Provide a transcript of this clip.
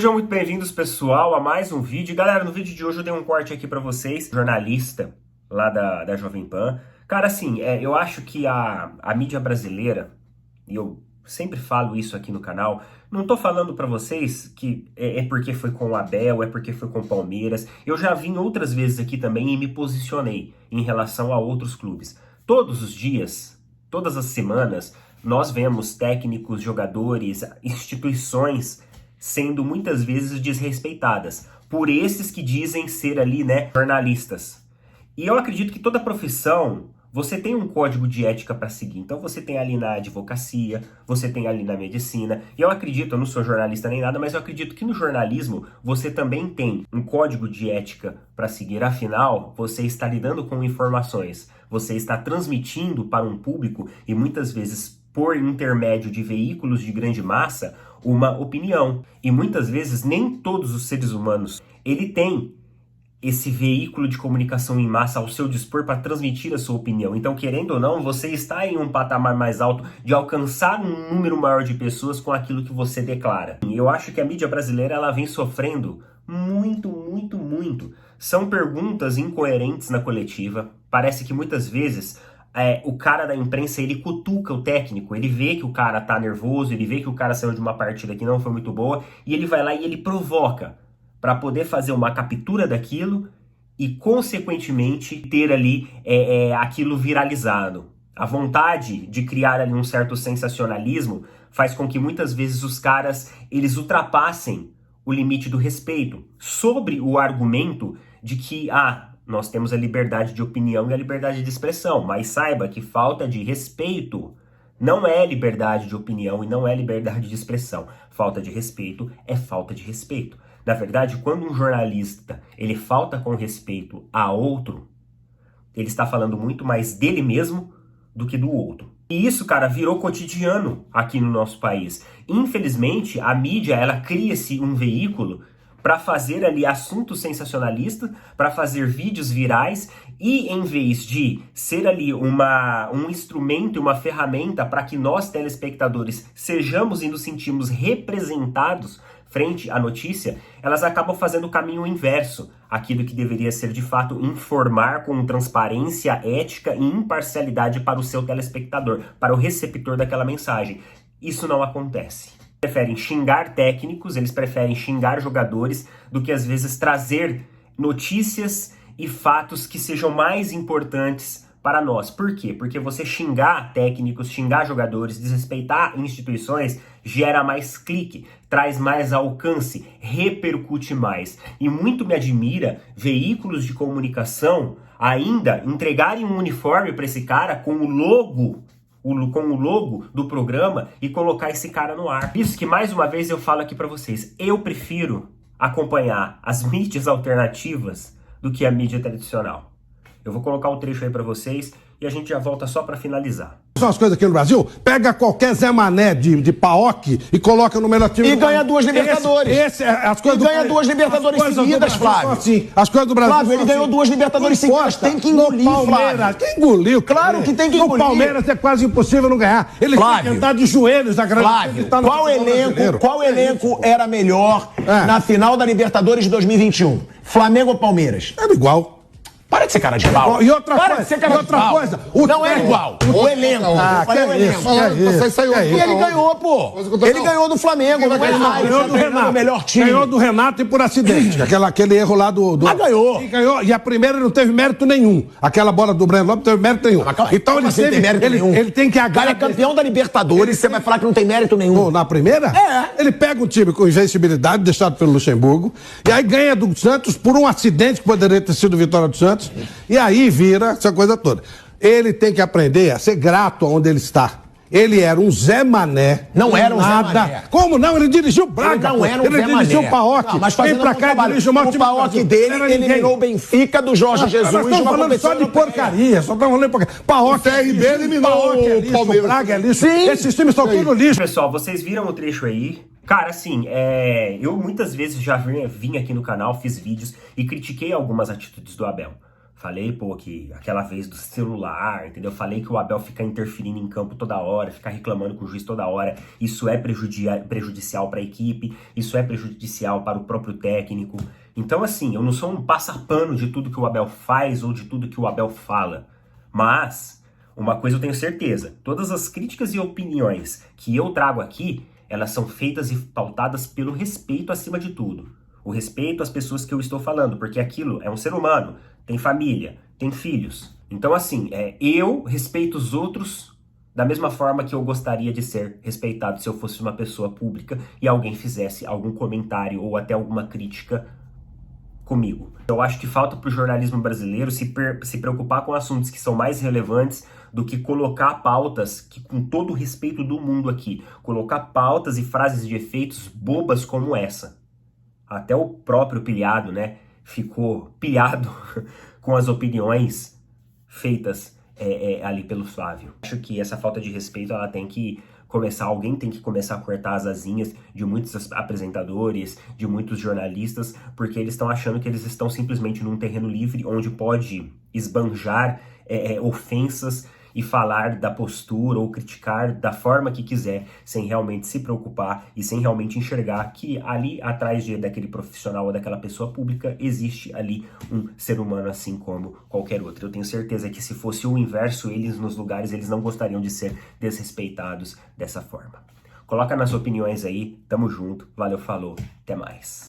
Sejam muito bem-vindos, pessoal, a mais um vídeo. Galera, no vídeo de hoje eu dei um corte aqui pra vocês, jornalista lá da Jovem Pan. Cara, assim, eu acho que a mídia brasileira, e eu sempre falo isso aqui no canal, não tô falando pra vocês que é porque foi com o Abel, é porque foi com o Palmeiras. Eu já vim outras vezes aqui também e me posicionei em relação a outros clubes. Todos os dias, todas as semanas, nós vemos técnicos, jogadores, instituições sendo muitas vezes desrespeitadas por esses que dizem ser ali, né, jornalistas. E eu acredito que toda profissão, você tem um código de ética para seguir. Então você tem ali na advocacia, você tem ali na medicina. E eu acredito, eu não sou jornalista nem nada, mas eu acredito que no jornalismo você também tem um código de ética para seguir. Afinal, você está lidando com informações, você está transmitindo para um público e muitas vezes por intermédio de veículos de grande massa, uma opinião. E muitas vezes nem todos os seres humanos ele tem esse veículo de comunicação em massa ao seu dispor para transmitir a sua opinião. Então, querendo ou não, você está em um patamar mais alto de alcançar um número maior de pessoas com aquilo que você declara. E eu acho que a mídia brasileira ela vem sofrendo muito. São perguntas incoerentes na coletiva. Parece que muitas vezes o cara da imprensa, ele cutuca o técnico, ele vê que o cara tá nervoso, ele vê que o cara saiu de uma partida que não foi muito boa, e ele vai lá e ele provoca para poder fazer uma captura daquilo e, consequentemente, ter ali aquilo viralizado. A vontade de criar ali um certo sensacionalismo faz com que muitas vezes os caras, eles ultrapassem o limite do respeito, sobre o argumento de que, nós temos a liberdade de opinião e a liberdade de expressão, mas saiba que falta de respeito não é liberdade de opinião e não é liberdade de expressão. Falta de respeito é falta de respeito. Na verdade, quando um jornalista ele falta com respeito a outro, ele está falando muito mais dele mesmo do que do outro. E isso, cara, virou cotidiano aqui no nosso país. Infelizmente, a mídia, ela cria-se um veículo para fazer ali assuntos sensacionalistas, para fazer vídeos virais e em vez de ser ali um instrumento e uma ferramenta para que nós telespectadores sejamos e nos sentimos representados frente à notícia, elas acabam fazendo o caminho inverso, aquilo que deveria ser de fato informar com transparência, ética e imparcialidade para o seu telespectador, para o receptor daquela mensagem. Isso não acontece. Preferem xingar técnicos, eles preferem xingar jogadores do que às vezes trazer notícias e fatos que sejam mais importantes para nós. Por quê? Porque você xingar técnicos, xingar jogadores, desrespeitar instituições gera mais clique, traz mais alcance, repercute mais. E muito me admira veículos de comunicação ainda entregarem um uniforme para esse cara com o logo do programa e colocar esse cara no ar. Isso que mais uma vez eu falo aqui pra vocês. Eu prefiro acompanhar as mídias alternativas do que a mídia tradicional. Eu vou colocar um trecho aí pra vocês e a gente já volta só pra finalizar. São as coisas aqui no Brasil, pega qualquer Zé Mané de paok e coloca no melhor time. E ganha duas Libertadores. As coisas e ganha duas Libertadores seguidas, Flávio. Assim, as coisas do Brasil. Flávio, ele ganhou duas Libertadores seguidas. Tem que engolir, Flávio. Quem engoliu? Claro que tem que engolir. No Palmeiras é quase impossível não ganhar. Ele tem que andar de joelhos Flávio, qual elenco era melhor na final da Libertadores de 2021? Flamengo ou Palmeiras? Era igual. Para de ser cara de pau. E outra coisa, não é igual. O elenco. E ele ganhou, pô. Ele ganhou do Flamengo. Ganhou do Renato. O melhor time. Ganhou do Renato e por acidente. Aquele erro lá do... Mas ganhou. E a primeira não teve mérito nenhum. Aquela bola do Breno Lopes não teve mérito nenhum. Então ele tem que agarrar. Cara, é campeão da Libertadores, você vai falar que não tem mérito nenhum. Na primeira? Ele pega um time com invencibilidade, deixado pelo Luxemburgo, e aí ganha do Santos por um acidente que poderia ter sido vitória do Santos. E aí vira essa coisa toda. Ele tem que aprender a ser grato onde ele está. Ele era um Zé Mané. Não era um Zé Mané. Como não? Ele dirigiu o Braga. Ele não era um Zé Mané. Ele dirigiu o PAOK. Mas vem pra cá e dirige o maior time do Brasil. O PAOK dele eliminou o Benfica do Jorge Jesus. Nós estamos falando só de porcaria. Só estamos falando de porcaria. PAOK eliminou o Palmeiras. O Braga é lixo. Esses times são tudo lixo. Pessoal, vocês viram o trecho aí? Cara, assim, eu muitas vezes já vim aqui no canal, fiz vídeos e critiquei algumas atitudes do Abel. Falei, pô, que aquela vez do celular, entendeu? Falei que o Abel fica interferindo em campo toda hora, fica reclamando com o juiz toda hora. Isso é prejudicial para a equipe, isso é prejudicial para o próprio técnico. Então, assim, eu não sou um passapano de tudo que o Abel faz ou de tudo que o Abel fala. Mas, uma coisa eu tenho certeza, todas as críticas e opiniões que eu trago aqui, elas são feitas e pautadas pelo respeito acima de tudo. O respeito às pessoas que eu estou falando, porque aquilo é um ser humano, tem família, tem filhos. Então, assim, eu respeito os outros da mesma forma que eu gostaria de ser respeitado se eu fosse uma pessoa pública e alguém fizesse algum comentário ou até alguma crítica comigo. Eu acho que falta para o jornalismo brasileiro se preocupar com assuntos que são mais relevantes do que colocar pautas, que com todo o respeito do mundo aqui, colocar pautas e frases de efeitos bobas como essa. Até o próprio pilhado, né, ficou pilhado com as opiniões feitas ali pelo Flávio. Acho que essa falta de respeito, ela tem que começar, alguém tem que começar a cortar as asinhas de muitos apresentadores, de muitos jornalistas, porque eles estão achando que eles estão simplesmente num terreno livre, onde pode esbanjar ofensas e falar da postura ou criticar da forma que quiser, sem realmente se preocupar e sem realmente enxergar que ali atrás daquele profissional ou daquela pessoa pública existe ali um ser humano assim como qualquer outro. Eu tenho certeza que se fosse o inverso, eles nos lugares, eles não gostariam de ser desrespeitados dessa forma. Coloca nas opiniões aí, tamo junto, valeu, falou, até mais.